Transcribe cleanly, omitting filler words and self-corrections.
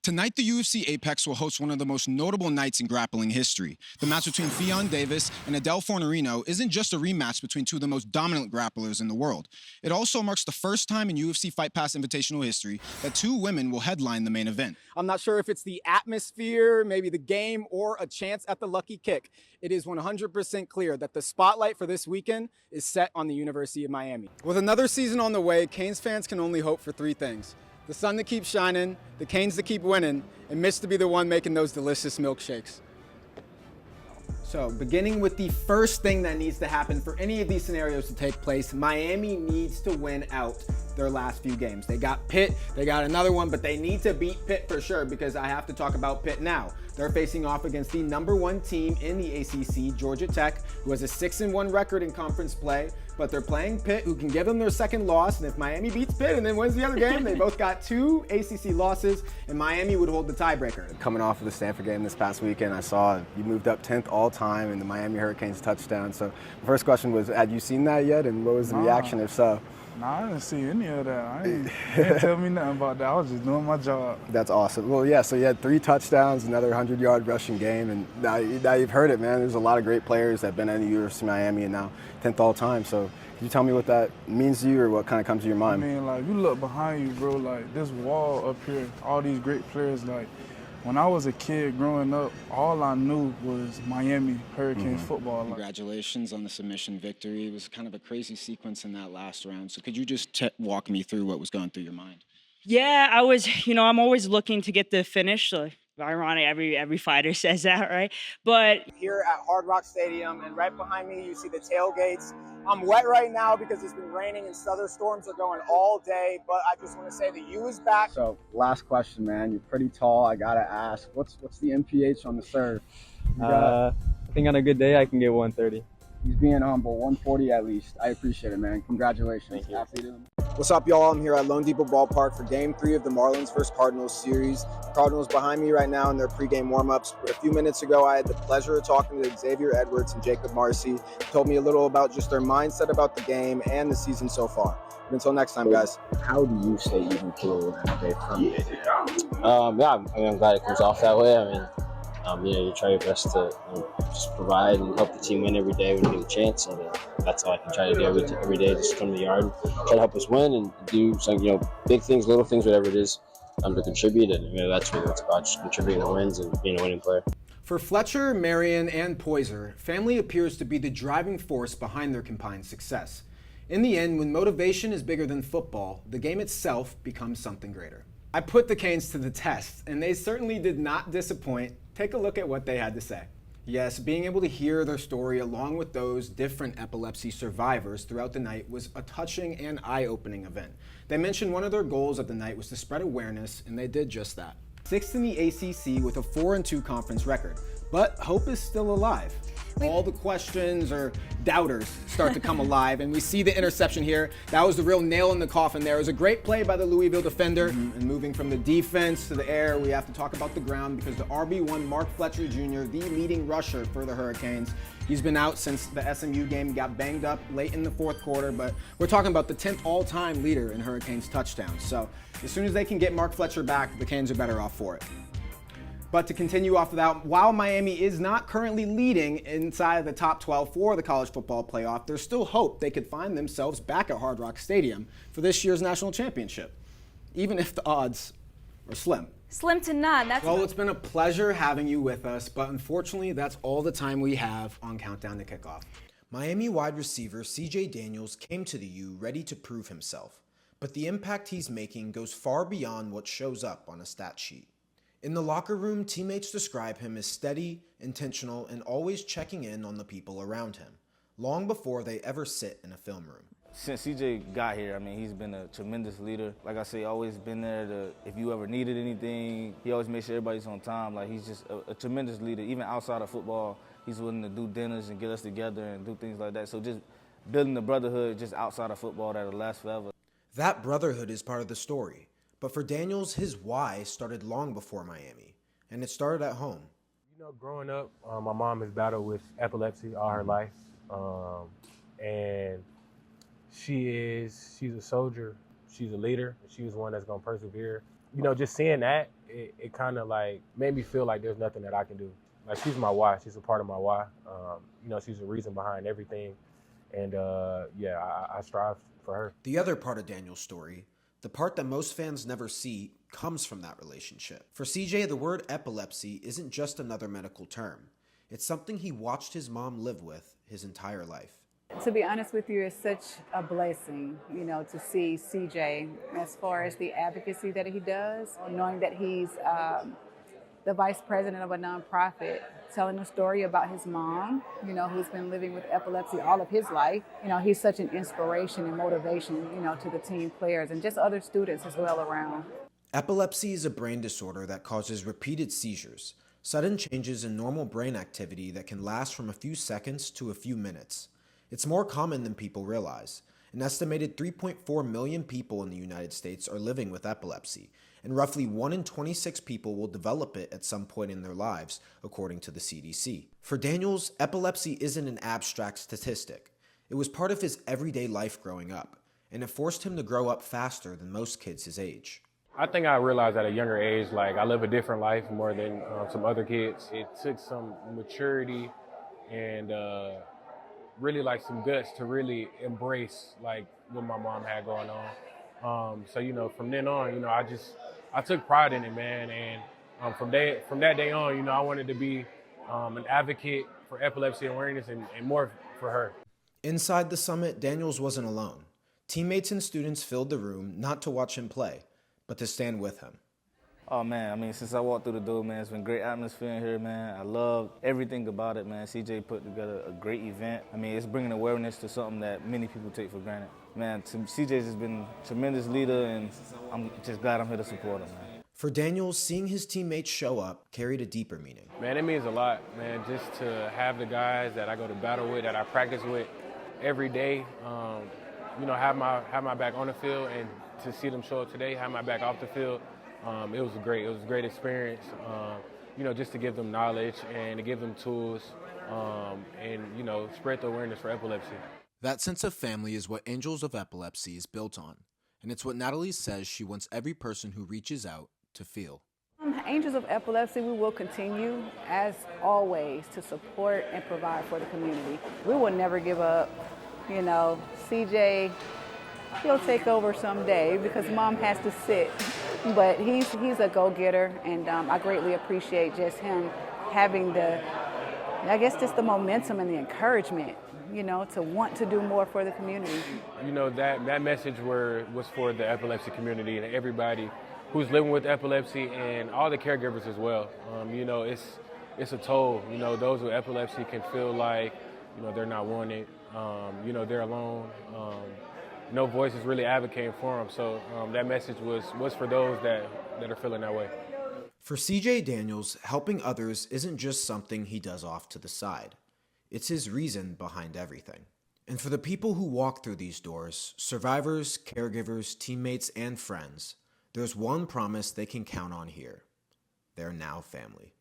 Tonight, the UFC Apex will host one of the most notable nights in grappling history. The match between Ffion Davis and Adel Fornerino isn't just a rematch between two of the most dominant grapplers in the world. It also marks the first time in UFC Fight Pass Invitational history that two women will headline the main event. I'm not sure if it's the atmosphere, maybe the game, or a chance at the lucky kick. It is 100% clear that the spotlight for this weekend is set on the University of Miami. With another season on the way, Canes fans can only hope for three things: the sun to keep shining, the Canes to keep winning, and Mitch to be the one making those delicious milkshakes. So, beginning with the first thing that needs to happen for any of these scenarios to take place, Miami needs to win out their last few games. They got Pitt, they got another one, but they need to beat Pitt for sure, because I have to talk about Pitt now. They're facing off against the #1 team in the ACC, Georgia Tech, who has a 6-1 record in conference play, but they're playing Pitt, who can give them their second loss, and if Miami beats Pitt and then wins the other game, they both got 2 ACC losses, and Miami would hold the tiebreaker. Coming off of the Stanford game this past weekend, I saw you moved up 10th all time in the Miami Hurricanes touchdown. So the first question was, had you seen that yet, and what was the reaction if so? Nah, I didn't see any of that. They didn't tell me nothing about that. I was just doing my job. That's awesome. Well, yeah, so you had 3 touchdowns, another 100-yard rushing game, and now you've heard it, man. There's a lot of great players that have been at the University of Miami and now 10th all time. So can you tell me what that means to you, or what kind of comes to your mind? I mean, like, you look behind you, bro, like, this wall up here, all these great players, like, when I was a kid growing up, all I knew was Miami Hurricanes football. Congratulations on the submission victory. It was kind of a crazy sequence in that last round. So could you just walk me through what was going through your mind? Yeah, I was, I'm always looking to get the finish. Ironic, every fighter says that, right? But Here at Hard Rock Stadium, and right behind me, you see the tailgates. I'm wet right now because it's been raining and thunderstorms are going all day, but I just want to say the U is back. So last question, man. You're pretty tall. I gotta ask, what's the MPH on the serve? I think on a good day I can get 130. He's being humble, 140 at least. I appreciate it, man. Congratulations. Thank you. What's up, y'all? I'm here at Lone Depot Ballpark for Game 3 of the Marlins vs. Cardinals series. The Cardinals behind me right now in their pregame warm-ups. A few minutes ago, I had the pleasure of talking to Xavier Edwards and Jacob Marcy. Told me a little about just their mindset about the game and the season so far. But until next time, guys. How do you stay even keel every day from it? I'm glad it comes off that way. You try your best to just provide and help the team win every day when you get a chance, and that's all I can try to do every day. Just come to the yard, try to help us win, and do some, big things, little things, whatever it is, to contribute. And that's what it's about, just contributing the wins and being a winning player. For Fletcher, Marion, and Poyser, family appears to be the driving force behind their combined success. In the end, when motivation is bigger than football, the game itself becomes something greater. I put the Canes to the test, and they certainly did not disappoint. Take a look at what they had to say. Yes, being able to hear their story along with those different epilepsy survivors throughout the night was a touching and eye-opening event. They mentioned one of their goals of the night was to spread awareness, and they did just that. 6th in the ACC with a 4-2 conference record, but hope is still alive. All the questions or doubters start to come alive, and we see the interception here. That was the real nail in the coffin there. It was a great play by the Louisville defender, and moving from the defense to the air, we have to talk about the ground, because the RB1 Mark Fletcher Jr., the leading rusher for the Hurricanes, he's been out since the SMU game, got banged up late in the 4th quarter, but we're talking about the 10th all-time leader in Hurricanes touchdowns. So as soon as they can get Mark Fletcher back, the Canes are better off for it. But to continue off of that, while Miami is not currently leading inside of the top 12 for the college football playoff, there's still hope they could find themselves back at Hard Rock Stadium for this year's national championship, even if the odds are slim. Slim to none. Well, it's been a pleasure having you with us, but unfortunately, that's all the time we have on Countdown to Kickoff. Miami wide receiver CJ Daniels came to the U ready to prove himself, but the impact he's making goes far beyond what shows up on a stat sheet. In the locker room, teammates describe him as steady, intentional, and always checking in on the people around him, long before they ever sit in a film room. Since CJ got here, he's been a tremendous leader. Like I say, always been there if you ever needed anything. He always makes sure everybody's on time. Like, he's just a tremendous leader. Even outside of football, he's willing to do dinners and get us together and do things like that. So just building the brotherhood just outside of football that'll last forever. That brotherhood is part of the story. But for Daniels, his why started long before Miami, and it started at home. Growing up, my mom has battled with epilepsy all her life, and she's a soldier, she's a leader, she was one that's going to persevere just seeing that, it kind of like made me feel like there's nothing that I can do. Like, she's my why. She's a part of my why. She's the reason behind everything. And I strive for her. The other part of Daniel's story, the part that most fans never see, comes from that relationship. For CJ, the word epilepsy isn't just another medical term. It's something he watched his mom live with his entire life. To be honest with you, it's such a blessing, to see CJ as far as the advocacy that he does, knowing that he's the vice president of a nonprofit, telling a story about his mom, who's been living with epilepsy all of his life. He's such an inspiration and motivation, to the team players and just other students as well around. Epilepsy is a brain disorder that causes repeated seizures, sudden changes in normal brain activity that can last from a few seconds to a few minutes. It's more common than people realize. An estimated 3.4 million people in the United States are living with epilepsy, and roughly 1 in 26 people will develop it at some point in their lives, according to the CDC. For Daniels, epilepsy isn't an abstract statistic. It was part of his everyday life growing up, and it forced him to grow up faster than most kids his age. I think I realized at a younger age, like, I live a different life more than some other kids. It took some maturity and really like some guts to really embrace like what my mom had going on. From then on, I took pride in it, man. And from that day on, I wanted to be an advocate for epilepsy awareness and more for her. Inside the summit, Daniels wasn't alone. Teammates and students filled the room not to watch him play, but to stand with him. Oh, man, since I walked through the door, man, it's been a great atmosphere in here, man. I love everything about it, man. CJ put together a great event. It's bringing awareness to something that many people take for granted. Man, CJ's just been a tremendous leader, and I'm just glad I'm here to support him, man. For Daniels, seeing his teammates show up carried a deeper meaning. Man, it means a lot, man, just to have the guys that I go to battle with, that I practice with every day, have my back on the field, and to see them show up today, have my back off the field. It was a great experience, just to give them knowledge and to give them tools and spread the awareness for epilepsy. That sense of family is what Angels of Epilepsy is built on, and it's what Natalie says she wants every person who reaches out to feel. Angels of Epilepsy, we will continue, as always, to support and provide for the community. We will never give up. CJ, he'll take over someday because mom has to sit. But he's a go-getter, and I greatly appreciate just him having just the momentum and the encouragement, to want to do more for the community. That message was for the epilepsy community and everybody who's living with epilepsy and all the caregivers as well. It's a toll. Those with epilepsy can feel like, they're not wanted. They're alone. No voice is really advocating for them. So that message was for those that are feeling that way. For CJ Daniels, helping others isn't just something he does off to the side. It's his reason behind everything. And for the people who walk through these doors, survivors, caregivers, teammates, and friends, there's one promise they can count on here. They're now family.